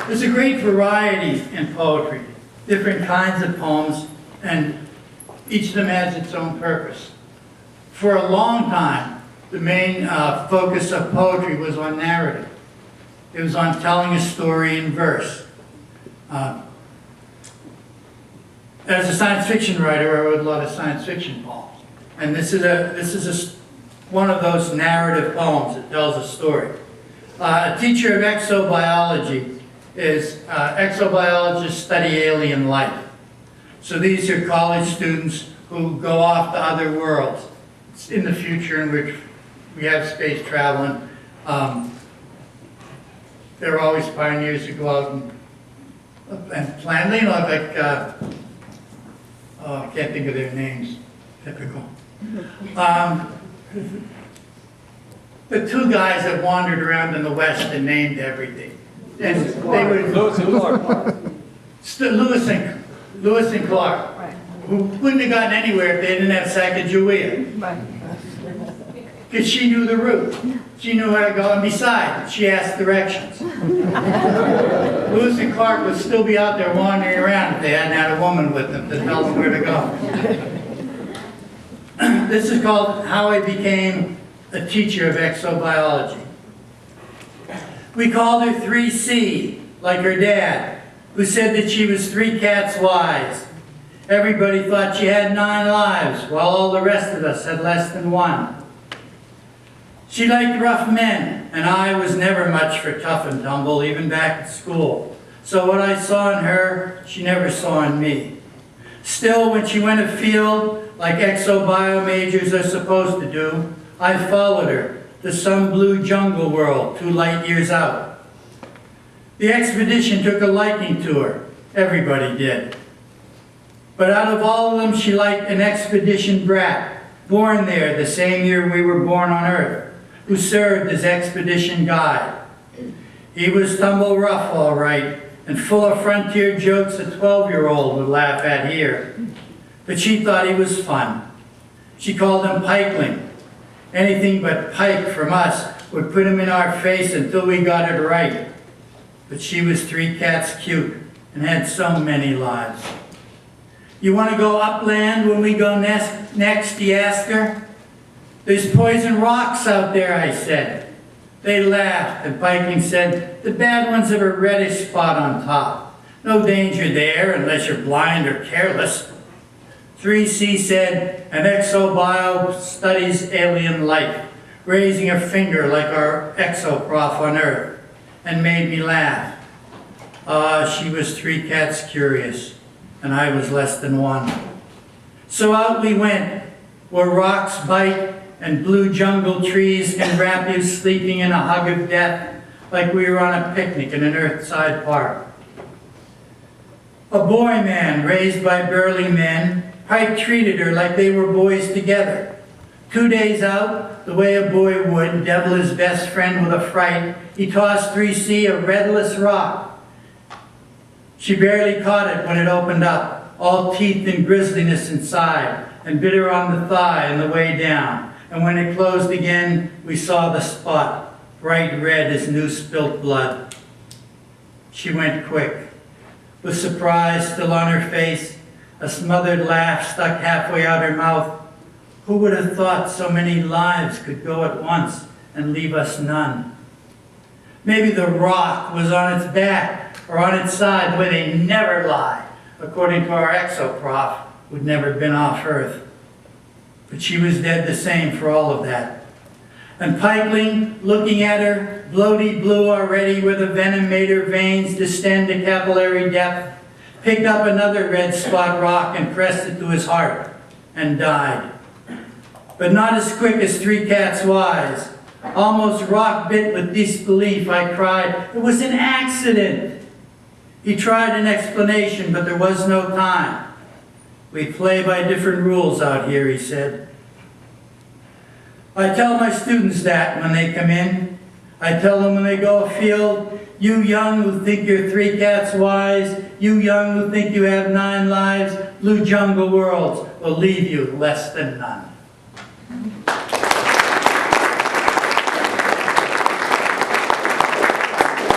There's a great variety in poetry, different kinds of poems, and each of them has its own purpose. For a long time, the main focus of poetry was on narrative. It was on telling a story in verse. As a science fiction writer, I wrote a lot of science fiction poems. And this is one of those narrative poems that tells a story. A teacher of exobiology is, exobiologists study alien life. So these are college students who go off to other worlds. It's in the future in which we have space travel, and they're always pioneers who go out and plan, you know, like, I can't think of their names, typical. The two guys that wandered around in the West and named everything. And they were Lewis and Clark. Lewis and Clark, Right. who wouldn't have gotten anywhere if they didn't have Sacagawea. Right. Because she knew the route. She knew how to go, and besides, she asked directions. Lewis and Clark would still be out there wandering around if they hadn't had a woman with them to tell them where to go. This is called How I Became a Teacher of Exobiology. We called her 3C, like her dad, who said that she was 3 cats wise. Everybody thought she had 9 lives, while all the rest of us had less than 1. She liked rough men, and I was never much for tough and tumble, even back at school. So what I saw in her, she never saw in me. Still, when she went afield, like exobio majors are supposed to do, I followed her to some blue jungle world 2 light years out. The expedition took a liking to her. Everybody did. But out of all of them, she liked an expedition brat, born there the same year we were born on Earth, who served as expedition guide. He was tumble rough, all right, and full of frontier jokes a 12-year-old would laugh at here. But she thought he was fun. She called him pikeling. Anything but pike from us would put him in our face until we got it right. But she was 3 cats cute and had so many lives. You want to go upland when we go next, he asked her. There's poison rocks out there, I said. They laughed, and Pikeling said, the bad ones have a reddish spot on top. No danger there unless you're blind or careless. 3C said, an exobio studies alien life, raising a finger like our exo-prof on Earth, and made me laugh. She was 3 cats curious, and I was less than 1. So out we went, where rocks bite and blue jungle trees can wrap you sleeping in a hug of death, like we were on a picnic in an Earthside park. A boy man raised by burly men, Pike treated her like they were boys together. 2 days out, the way a boy would, devil his best friend with a fright, he tossed 3C a redless rock. She barely caught it when it opened up, all teeth and grisliness inside, and bit her on the thigh on the way down. And when it closed again, we saw the spot, bright red as new spilt blood. She went quick. With surprise still on her face, a smothered laugh stuck halfway out her mouth. Who would have thought so many lives could go at once and leave us none? Maybe the rock was on its back or on its side, the way they never lie, according to our exo-prof, who'd never been off Earth. But she was dead the same for all of that. And Pikeling, looking at her, bloaty blue already where the venom made her veins distend to capillary depth, picked up another red spot rock and pressed it to his heart, and died. But not as quick as 3 cats wise. Almost rock bit with disbelief, I cried, it was an accident. He tried an explanation, but there was no time. We play by different rules out here, he said. I tell my students that when they come in. I tell them when they go afield, you young who think you're 3 cats wise, you young who think you have 9 lives, blue jungle worlds will leave you less than none.